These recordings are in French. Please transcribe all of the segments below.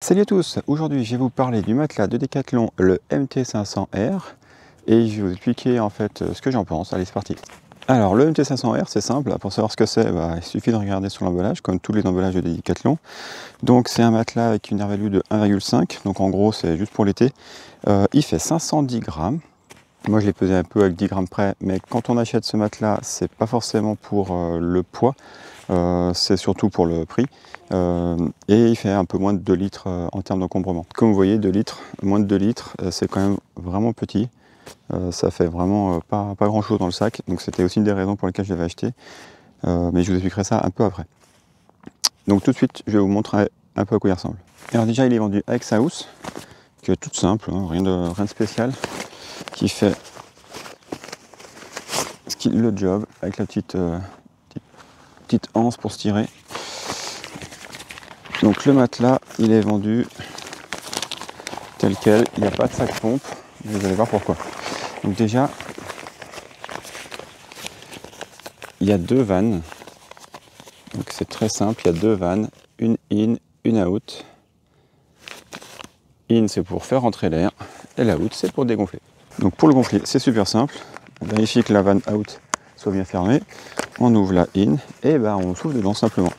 Salut à tous, aujourd'hui je vais vous parler du matelas de Decathlon, le MT500R, et je vais vous expliquer en fait ce que j'en pense. Allez, c'est parti. Alors le MT500R, c'est simple, pour savoir ce que c'est, il suffit de regarder sur l'emballage, comme tous les emballages de Decathlon. Donc c'est un matelas avec une R-value de 1,5, donc en gros c'est juste pour l'été. Il fait 510 grammes. Moi je l'ai pesé un peu avec 10 grammes près, mais quand on achète ce matelas, c'est pas forcément pour le poids, c'est surtout pour le prix. Et il fait un peu moins de 2 litres en termes d'encombrement. Comme vous voyez, 2 litres, moins de 2 litres, c'est quand même vraiment petit. Ça fait vraiment pas grand chose dans le sac, donc c'était aussi une des raisons pour lesquelles je l'avais acheté. Mais je vous expliquerai ça un peu après. Donc tout de suite, je vais vous montrer un peu à quoi il ressemble. Alors déjà, il est vendu avec sa housse, qui est toute simple, hein, rien de spécial, qui fait le job avec la petite anse pour se tirer. Donc le matelas, il est vendu tel quel, il n'y a pas de sac pompe, vous allez voir pourquoi. Donc déjà, il y a deux vannes, donc c'est très simple, il y a deux vannes, une in, une out. In c'est pour faire rentrer l'air, et la out c'est pour dégonfler. Donc pour le gonfler, c'est super simple, on vérifie que la vanne out soit bien fermée, on ouvre la in, et on souffle dedans simplement.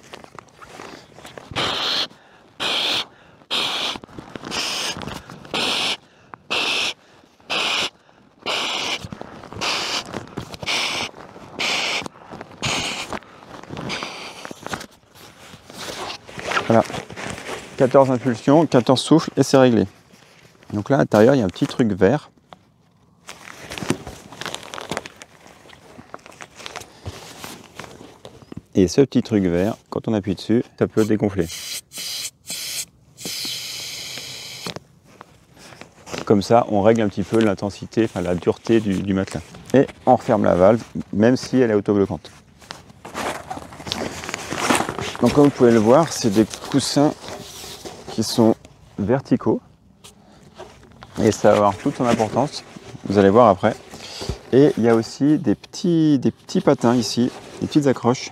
Voilà, 14 impulsions, 14 souffles et c'est réglé. Donc là à l'intérieur il y a un petit truc vert. Et ce petit truc vert, quand on appuie dessus, ça peut dégonfler. Comme ça, on règle un petit peu l'intensité, enfin la dureté du matelas. Et on referme la valve, même si elle est autobloquante. Donc comme vous pouvez le voir, c'est des coussins qui sont verticaux. Et ça va avoir toute son importance, vous allez voir après. Et il y a aussi des petits patins ici, des petites accroches.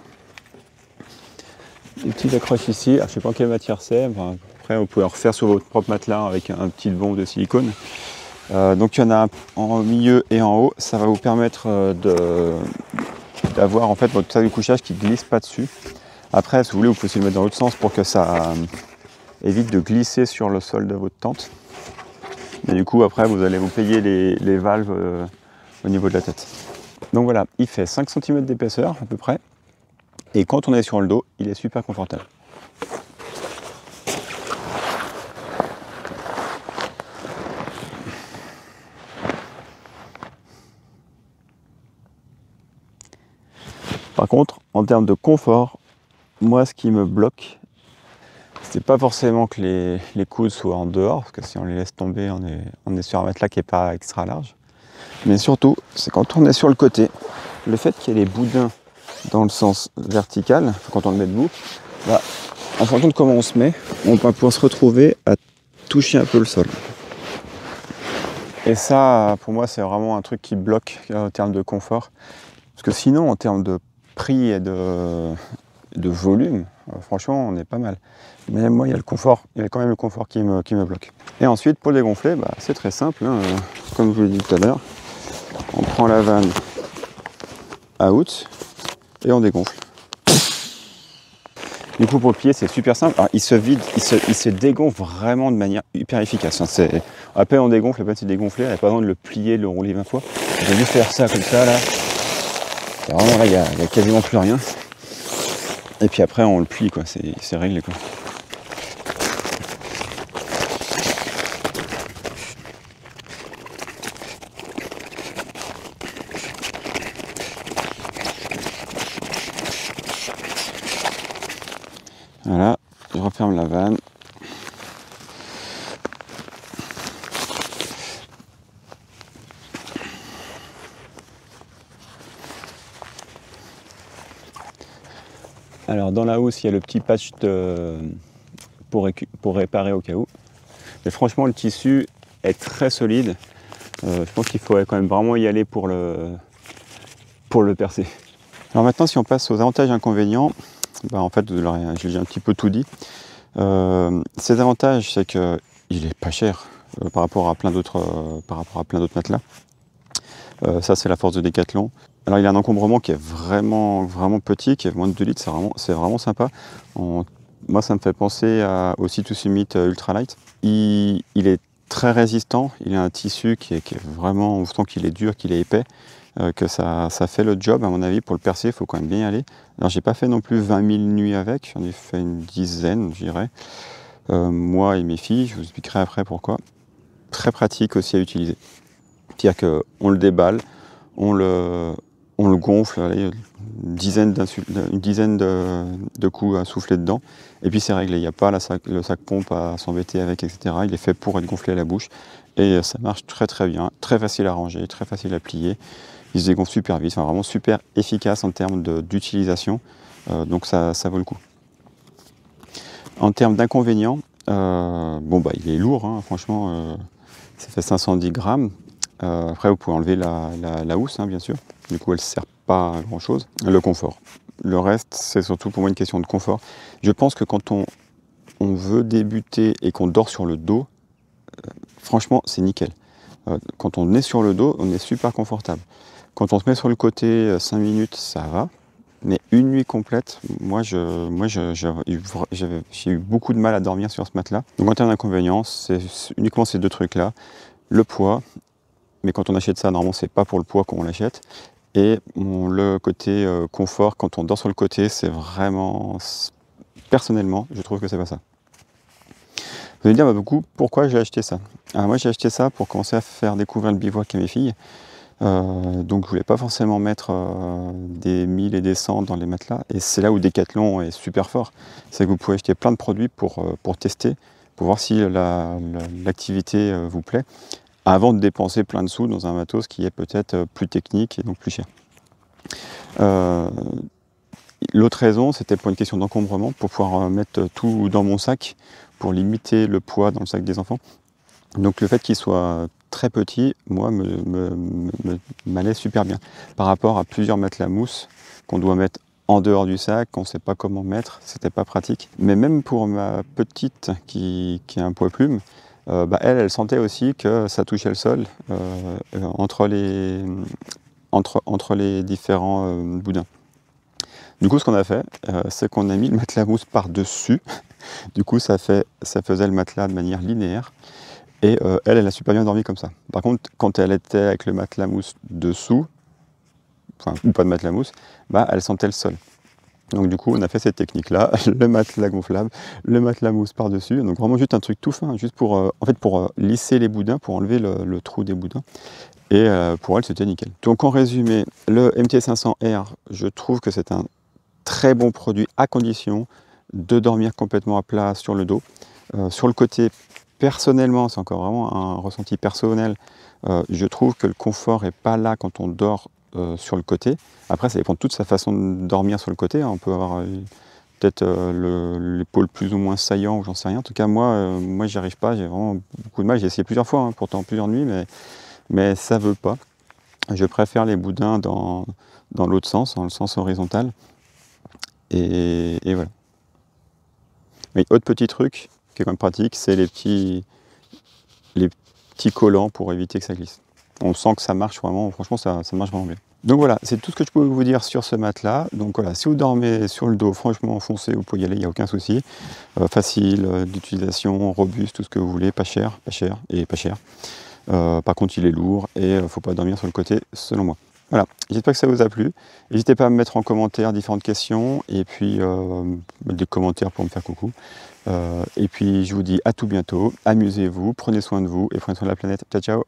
Des petites accroches ici, alors, je ne sais pas en quelle matière c'est, après vous pouvez en refaire sur votre propre matelas avec un petit bombe de silicone. Donc il y en a en milieu et en haut, ça va vous permettre d'avoir en fait votre sac de couchage qui ne glisse pas dessus. Après si vous voulez, vous pouvez aussi le mettre dans l'autre sens pour que ça évite de glisser sur le sol de votre tente. Et du coup après vous allez vous payer les valves au niveau de la tête. Donc voilà, il fait 5 cm d'épaisseur à peu près. Et quand on est sur le dos, il est super confortable. Par contre, en termes de confort, moi ce qui me bloque, c'est pas forcément que les coudes soient en dehors, parce que si on les laisse tomber, on est sur un matelas qui n'est pas extra large. Mais surtout, c'est quand on est sur le côté, le fait qu'il y ait les boudins dans le sens vertical, quand on le met debout, en fonction de comment on se met, on va pouvoir se retrouver à toucher un peu le sol. Et ça, pour moi, c'est vraiment un truc qui bloque en termes de confort. Parce que sinon, en termes de prix et de volume, franchement, on est pas mal. Mais moi, il y a le confort, il y a quand même le confort qui me bloque. Et ensuite, pour le dégonfler, c'est très simple, hein, comme je vous l'ai dit tout à l'heure. On prend la vanne out et on dégonfle. Du coup pour le plier c'est super simple. Alors, il se vide, il se dégonfle vraiment de manière hyper efficace. Hein. À peine on dégonfle, à peine c'est dégonflé, il n'y a pas besoin de le plier, de le rouler 20 fois. Je vais juste faire ça comme ça là. Et vraiment là il n'y a quasiment plus rien. Et puis après on le plie quoi, c'est réglé quoi. Voilà, je referme la vanne. Alors dans la housse, il y a le petit patch pour réparer au cas où. Mais franchement, le tissu est très solide. Je pense qu'il faudrait quand même vraiment y aller pour le percer. Alors maintenant, si on passe aux avantages et inconvénients, en fait, j'ai un petit peu tout dit. Ses avantages, c'est qu'il est pas cher par rapport à plein d'autres matelas. Ça, c'est la force de Decathlon. Alors, il a un encombrement qui est vraiment, vraiment petit, qui est moins de 2 litres, c'est vraiment sympa. Moi, ça me fait penser au C2 Summit Ultralight. Il est très résistant, il a un tissu qui est vraiment, on sent qu'il est dur, qu'il est épais, que ça fait le job, à mon avis. Pour le percer, il faut quand même bien y aller. Alors, j'ai pas fait non plus 20 000 nuits avec, j'en ai fait une dizaine, je dirais. Moi et mes filles, je vous expliquerai après pourquoi. Très pratique aussi à utiliser. C'est-à-dire qu'on le déballe, on le gonfle, allez, une dizaine de coups à souffler dedans, et puis c'est réglé. Il n'y a pas le sac pompe à s'embêter avec, etc. Il est fait pour être gonflé à la bouche, et ça marche très très bien, très facile à ranger, très facile à plier. Il se dégonfle super vite, enfin, vraiment super efficace en termes d'utilisation, donc ça vaut le coup. En termes d'inconvénients, bon bah il est lourd, hein, franchement, ça fait 510 grammes. Après, vous pouvez enlever la housse, hein, bien sûr. Du coup, elle ne sert pas à grand chose. Le confort. Le reste, c'est surtout pour moi une question de confort. Je pense que quand on veut débuter et qu'on dort sur le dos, franchement, c'est nickel. Quand on est sur le dos, on est super confortable. Quand on se met sur le côté 5 minutes, ça va. Mais une nuit complète, j'ai eu beaucoup de mal à dormir sur ce matelas. Donc en termes d'inconvénients, c'est uniquement ces deux trucs-là. Le poids, mais quand on achète ça, normalement, c'est pas pour le poids qu'on l'achète. Et le côté confort, quand on dort sur le côté, c'est vraiment... Personnellement, je trouve que c'est pas ça. Vous allez dire, beaucoup, pourquoi j'ai acheté ça? Alors moi, j'ai acheté ça pour commencer à faire découvrir le bivouac à mes filles. Donc je voulais pas forcément mettre des 1000 et des 100 dans les matelas. Et c'est là où Decathlon est super fort. C'est que vous pouvez acheter plein de produits pour tester, pour voir si l'activité vous plaît, avant de dépenser plein de sous dans un matos qui est peut-être plus technique et donc plus cher. L'autre raison, c'était pour une question d'encombrement, pour pouvoir mettre tout dans mon sac, pour limiter le poids dans le sac des enfants. Donc le fait qu'il soit très petit, moi, m'allait super bien. Par rapport à plusieurs matelas mousse qu'on doit mettre en dehors du sac, qu'on ne sait pas comment mettre, c'était pas pratique. Mais même pour ma petite qui a un poids plume, elle sentait aussi que ça touchait le sol entre les différents boudins. Du coup, ce qu'on a fait, c'est qu'on a mis le matelas mousse par-dessus. Du coup, ça faisait le matelas de manière linéaire. Et elle a super bien dormi comme ça. Par contre, quand elle était avec le matelas mousse dessous, ou pas de matelas mousse, elle sentait le sol. Donc du coup, on a fait cette technique-là, le matelas gonflable, le matelas mousse par-dessus. Donc vraiment juste un truc tout fin, juste pour, pour lisser les boudins, pour enlever le trou des boudins. Et pour elle, c'était nickel. Donc en résumé, le MT500R, je trouve que c'est un très bon produit à condition de dormir complètement à plat sur le dos. Sur le côté, personnellement, c'est encore vraiment un ressenti personnel, je trouve que le confort n'est pas là quand on dort sur le côté. Après, ça dépend de toute sa façon de dormir sur le côté. On peut avoir peut-être l'épaule plus ou moins saillant, ou j'en sais rien. En tout cas, moi j'y arrive pas, j'ai vraiment beaucoup de mal. J'ai essayé plusieurs fois, hein, pourtant plusieurs nuits, mais ça veut pas. Je préfère les boudins dans l'autre sens, dans le sens horizontal. Et voilà. Mais autre petit truc qui est quand même pratique, c'est les petits collants pour éviter que ça glisse. On sent que ça marche vraiment, franchement ça marche vraiment bien. Donc voilà, c'est tout ce que je peux vous dire sur ce matelas. Donc voilà, si vous dormez sur le dos, franchement foncez, vous pouvez y aller, il n'y a aucun souci. Facile d'utilisation, robuste, tout ce que vous voulez, pas cher. Par contre il est lourd et il ne faut pas dormir sur le côté selon moi. Voilà, j'espère que ça vous a plu. N'hésitez pas à me mettre en commentaire différentes questions et puis des commentaires pour me faire coucou. Et puis je vous dis à tout bientôt, amusez-vous, prenez soin de vous et prenez soin de la planète. Ciao ciao.